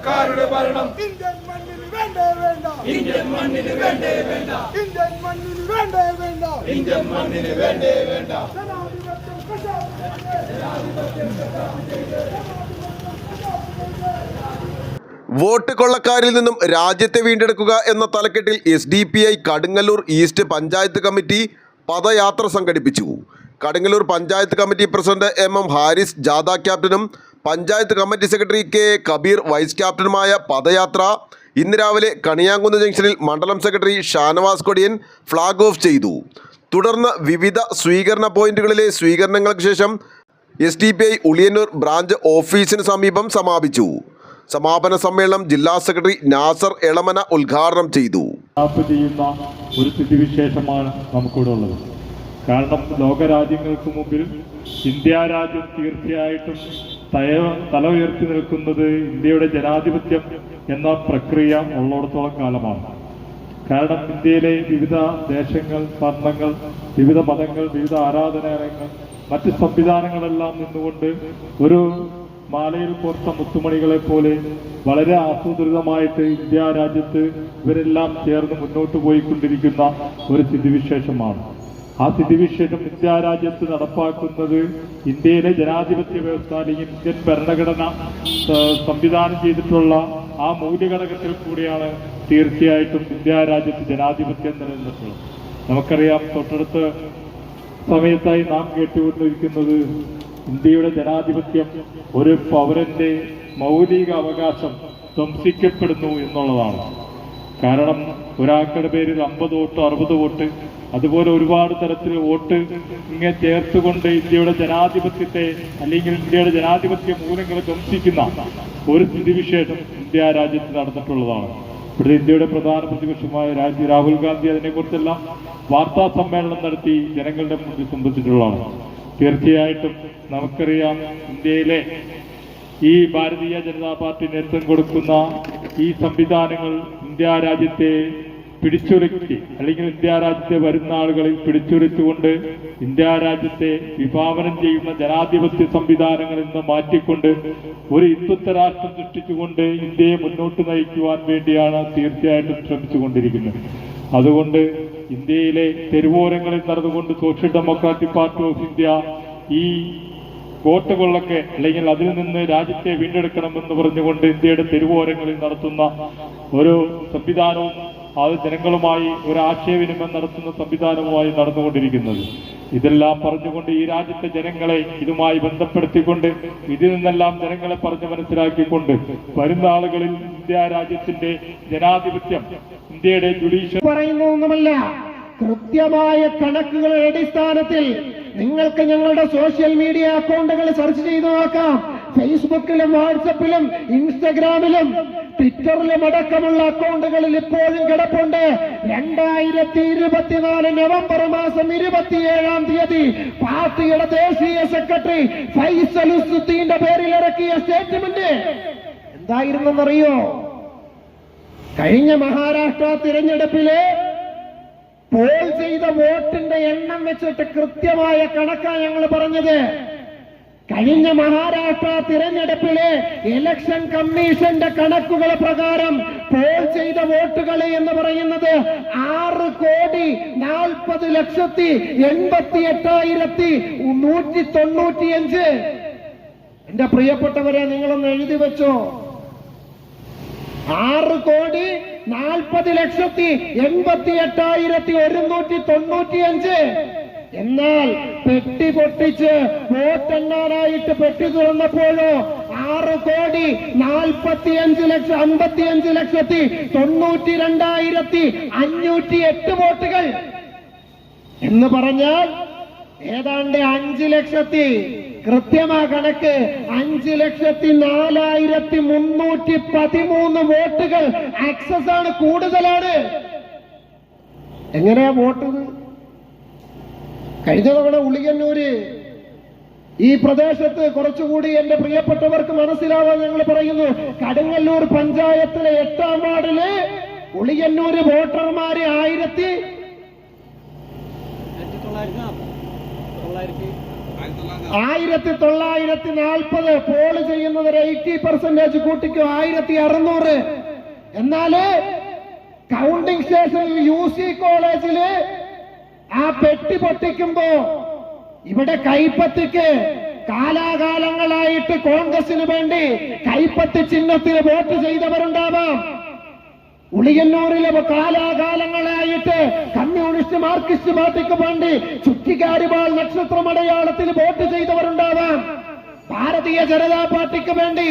കൊള്ളക്കാരുടെ ഭരണം ഇന്ത്യൻ മണ്ണിന് വേണ്ടേ വേണ്ട, ഇന്ത്യൻ മണ്ണിന് വേണ്ടേ വേണ്ട, ഇന്ത്യൻ മണ്ണിന് വേണ്ടേ വേണ്ട, ഇന്ത്യൻ മണ്ണിന് വേണ്ടേ വേണ്ട. ജനാധിപത്യം കശാപ്പ്. വോട്ട് കൊള്ളക്കാരിൽ നിന്നും രാജ്യത്തെ വീണ്ടെടുക്കുക എന്ന തലക്കെട്ടിൽ SDPI Kadungallur east panchayat committee പദയാത്ര സംഘടിപ്പിച്ചു. Kadungallur panchayat committee president MM Haris ജാഥ ക്യാപ്റ്റനും panchayat committee secretary K Kabeer vice ക്യാപ്റ്റനുമായ പദയാത്ര ഇന്ന് രാവിലെ കണിയാങ്കുന്ന് ജംഗ്ഷനിൽ മണ്ഡലം secretary Shanavas Kodiyan flag off ചെയ്തു. തുടർന്ന് വിവിധ സ്വീകരണ പോയിന്റുകളിലെ സ്വീകരണങ്ങൾക്ക് ശേഷം SDPI ഉളിയന്നൂർ ബ്രാഞ്ച് ഓഫീസിന് സമീപം സമാപിച്ചു. സമാപന സമ്മേളനം ജില്ലാ സെക്രട്ടറി നാസർ എളമന ഉദ്ഘാടനം ചെയ്തു. ചെയ്യുന്ന ഒരു സ്ഥിതിവിശേഷമാണ് നമുക്കിവിടെ ഉള്ളത്. കാരണം ലോകരാജ്യങ്ങൾക്ക് മുമ്പിൽ ഇന്ത്യ രാജ്യം തീർച്ചയായിട്ടും തല ഉയർത്തി നിൽക്കുന്നത് ഇന്ത്യയുടെ ജനാധിപത്യം എന്ന പ്രക്രിയ ഉള്ളിടത്തോളം കാലമാണ്. കാരണം ഇന്ത്യയിലെ വിവിധ ദേശങ്ങൾ, വർണ്ണങ്ങൾ, വിവിധ മതങ്ങൾ, വിവിധ ആരാധനാലയങ്ങൾ, മറ്റ് സംവിധാനങ്ങളെല്ലാം നിന്നുകൊണ്ട് ഒരു മാലയിൽ കോർത്ത മുത്തുമണികളെ പോലെ വളരെ ആസൂത്രിതമായിട്ട് ഇന്ത്യ രാജ്യത്ത് ഇവരെല്ലാം ചേർന്ന് മുന്നോട്ട് പോയിക്കൊണ്ടിരിക്കുന്ന ഒരു സ്ഥിതിവിശേഷമാണ്. ആ സ്ഥിതിവിശേഷം ഇന്ത്യ രാജ്യത്ത് നടപ്പാക്കുന്നത് ഇന്ത്യയിലെ ജനാധിപത്യ വ്യവസ്ഥ അല്ലെങ്കിൽ ഇന്ത്യൻ ഭരണഘടന സംവിധാനം ചെയ്തിട്ടുള്ള ആ മൂല്യഘടകത്തിൽ കൂടിയാണ് തീർച്ചയായിട്ടും ഇന്ത്യ രാജ്യത്ത് ജനാധിപത്യം നിലനിന്നിട്ടുള്ളത്. നമുക്കറിയാം, തൊട്ടടുത്ത സമയത്തായി നാം കേട്ടുകൊണ്ടിരിക്കുന്നത് ഇന്ത്യയുടെ ജനാധിപത്യം ഒരു പൗരന്റെ മൗലിക അവകാശം ധ്വംസിക്കപ്പെടുന്നു എന്നുള്ളതാണ്. കാരണം ഒരാൾക്കുടെ പേരിൽ 50 വോട്ട്, 60 വോട്ട്, അതുപോലെ ഒരുപാട് തരത്തിൽ വോട്ട് ഇങ്ങനെ ചേർത്തുകൊണ്ട് ഇന്ത്യയുടെ ജനാധിപത്യത്തെ അല്ലെങ്കിൽ ഇന്ത്യയുടെ ജനാധിപത്യ മൂല്യങ്ങളെ ധ്വംസിക്കുന്ന ഒരു സ്ഥിതിവിശേഷം ഇന്ത്യ രാജ്യത്ത് നടന്നിട്ടുള്ളതാണ്. ഇവിടെ ഇന്ത്യയുടെ പ്രധാന പ്രതിപക്ഷമായ രാഹുൽ ഗാന്ധി അതിനെക്കുറിച്ചെല്ലാം വാർത്താ സമ്മേളനം നടത്തി ജനങ്ങളുടെ മുന്നിൽ സംബന്ധിച്ചിട്ടുള്ളതാണ്. തീർച്ചയായിട്ടും നമുക്കറിയാം, ഇന്ത്യയിലെ ഈ ഭാരതീയ ജനതാ പാർട്ടി നേതൃത്വം കൊടുക്കുന്ന ഈ സംവിധാനങ്ങൾ ഇന്ത്യ രാജ്യത്തെ പിടിച്ചുലക്കി അല്ലെങ്കിൽ ഇന്ത്യ രാജ്യത്തെ വരുന്ന ആളുകളിൽ പിടിച്ചുലച്ചുകൊണ്ട് ഇന്ത്യ രാജ്യത്തെ വിഭാവനം ചെയ്യുന്ന ജനാധിപത്യ സംവിധാനങ്ങളിൽ നിന്ന് മാറ്റിക്കൊണ്ട് ഒരു ഹിന്ദുത്വ രാഷ്ട്രം സൃഷ്ടിച്ചുകൊണ്ട് ഇന്ത്യയെ മുന്നോട്ട് നയിക്കുവാൻ വേണ്ടിയാണ് തീർച്ചയായിട്ടും ശ്രമിച്ചുകൊണ്ടിരിക്കുന്നത്. അതുകൊണ്ട് ഇന്ത്യയിലെ തെരുവോരങ്ങളിൽ നടന്നുകൊണ്ട് social democratic party of India ഈ വോട്ട് കൊള്ളൊക്കെ അല്ലെങ്കിൽ അതിൽ നിന്ന് രാജ്യത്തെ വീണ്ടെടുക്കണമെന്ന് പറഞ്ഞുകൊണ്ട് ഇന്ത്യയുടെ തെരുവോരങ്ങളിൽ നടത്തുന്ന ഒരു സംവിധാനവും അത് ജനങ്ങളുമായി ഒരു ആശയവിനിമയം നടത്തുന്ന സംവിധാനവുമായി നടന്നുകൊണ്ടിരിക്കുന്നത്. ഇതെല്ലാം പറഞ്ഞുകൊണ്ട് ഈ രാജ്യത്തെ ജനങ്ങളെ ഇതുമായി ബന്ധപ്പെടുത്തിക്കൊണ്ട് ഇതിൽ നിന്നെല്ലാം ജനങ്ങളെ പറഞ്ഞ് മനസ്സിലാക്കിക്കൊണ്ട് വരുന്ന ആളുകളിൽ ഇന്ത്യ രാജ്യത്തിന്റെ ജനാധിപത്യം, ഇന്ത്യയുടെ ജുഡീഷ്യൽ പറയുന്നതൊന്നുമല്ല, കൃത്യമായ കണക്കുകളുടെ അടിസ്ഥാനത്തിൽ നിങ്ങൾക്ക് ഞങ്ങളുടെ സോഷ്യൽ മീഡിയ അക്കൗണ്ടുകൾ സെർച്ച് ചെയ്തു നോക്കാം. ഫേസ്ബുക്കിലും വാട്സപ്പിലും ഇൻസ്റ്റഗ്രാമിലും ട്വിറ്ററിലും അടക്കമുള്ള അക്കൗണ്ടുകളിൽ ഇപ്പോഴും കിടപ്പുണ്ട്. 2024 നവംബർ മാസം 27-ാം തീയതി പാർട്ടിയുടെ ദേശീയ സെക്രട്ടറി ഫൈസൽ ഉസ്സുദ്ദീന്റെ പേരിൽ ഇറക്കിയ സ്റ്റേറ്റ്മെന്റ് എന്തായിരുന്നെന്നറിയോ? കഴിഞ്ഞ മഹാരാഷ്ട്ര തിരഞ്ഞെടുപ്പിലെ പോൾ ചെയ്ത വോട്ടിന്റെ എണ്ണം വെച്ചിട്ട് കൃത്യമായ കണക്കാണ് ഞങ്ങൾ പറഞ്ഞത്. കഴിഞ്ഞ മഹാരാഷ്ട്ര തിരഞ്ഞെടുപ്പിലെ ഇലക്ഷൻ കമ്മീഷന്റെ കണക്കുകൾ പ്രകാരം പോൾ ചെയ്ത വോട്ടുകൾ എന്ന് പറയുന്നത് 6,48,195. എന്റെ പ്രിയപ്പെട്ടവരെ, നിങ്ങളൊന്ന് എഴുതി വെച്ചോ. 6,48,195. എന്നാൽ പെട്ടി പൊട്ടിച്ച് വോട്ടെണ്ണാനായിട്ട് പെട്ടി തുറന്നപ്പോഴോ 6,55,92,508 വോട്ടുകൾ എന്ന് പറഞ്ഞാൽ ഏതാണ്ട് 5 ലക്ഷത്തി, കൃത്യമാ കണക്ക്, 5,04,313 വോട്ടുകൾ ആക്സസ് ആണ്, കൂടുതലാണ്. എങ്ങനെയാ വോട്ട്? കഴിഞ്ഞ തവണ ഉളിയന്നൂര് ഈ പ്രദേശത്ത് കുറച്ചുകൂടി എന്റെ പ്രിയപ്പെട്ടവർക്ക് മനസ്സിലാവാൻ ഞങ്ങൾ പറയുന്നു, കടുങ്ങല്ലൂർ പഞ്ചായത്തിലെ 8ാം വാർഡില് ഉളിയന്നൂര് വോട്ടർമാര് 1,940 1940 പോള് ചെയ്യുന്നത് 80% കൂട്ടിക്കോ 1600. എന്നാല് കൗണ്ടിംഗ് സ്റ്റേഷനിൽ UC കോളേജില് ആ പെട്ടി പൊട്ടിക്കുമ്പോ ഇവിടെ കൈപ്പത്തിക്ക് കാലാകാലങ്ങളായിട്ട് കോൺഗ്രസിന് വേണ്ടി കൈപ്പത്തി ചിഹ്നത്തിന് വോട്ട് ചെയ്തവരുണ്ടാവാം. ഉളിയന്നൂരിലെ കാലാകാലങ്ങളായിട്ട് കമ്മ്യൂണിസ്റ്റ് മാർക്സിസ്റ്റ് പാർട്ടിക്ക് വേണ്ടി ചുറ്റിക്കാരിവാൾ നക്ഷത്രമടയാളത്തിൽ വോട്ട് ചെയ്തവരുണ്ടാവാം. ഭാരതീയ ജനതാ പാർട്ടിക്ക് വേണ്ടി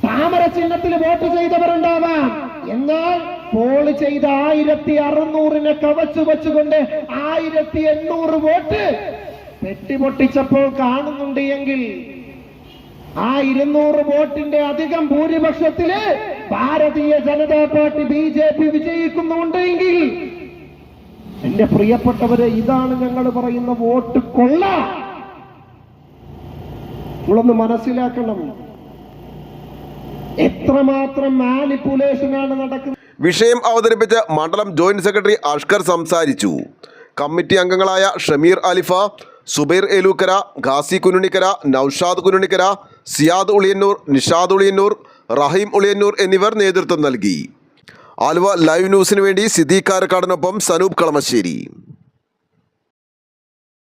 താമര ചിഹ്നത്തിൽ വോട്ട് ചെയ്തവരുണ്ടാവാം. എന്നാൽ പോള് ചെയ്ത 1600 കവച്ചു വെച്ചുകൊണ്ട് 1800 വോട്ട് പെട്ടിപൊട്ടിച്ചപ്പോൾ കാണുന്നുണ്ട് എങ്കിൽ ആ 200 വോട്ടിന്റെ അധികം ഭൂരിപക്ഷത്തില് ഭാരതീയ ജനതാ പാർട്ടി BJP വിജയിക്കുന്നുണ്ട് എങ്കിൽ എന്റെ പ്രിയപ്പെട്ടവരെ, ഇതാണ് ഞങ്ങൾ പറയുന്ന വോട്ട് കൊള്ള. നിങ്ങളൊന്ന് മനസ്സിലാക്കണം എത്രമാത്രം മാനിപ്പുലേഷനാണ് നടക്കുന്നത്. വിഷയം അവതരിപ്പിച്ച മണ്ഡലം ജോയിന്റ് സെക്രട്ടറി അഷ്കർ സംസാരിച്ചു. കമ്മിറ്റി അംഗങ്ങളായ ഷമീർ അലിഫ, സുബൈർ ഏലൂക്കര, ഖാസി കുനുണിക്കര, നൌഷാദ് കുനുണിക്കര, സിയാദ് ഉളിയന്നൂർ, നിഷാദ് ഉളിയന്നൂർ, റഹീം ഉളിയന്നൂർ എന്നിവർ നേതൃത്വം നൽകി. ആലുവ ലൈവ് ന്യൂസിനു വേണ്ടി സിദ്ദീഖ് കാരക്കാടിനൊപ്പം സനൂപ് കളമശ്ശേരി.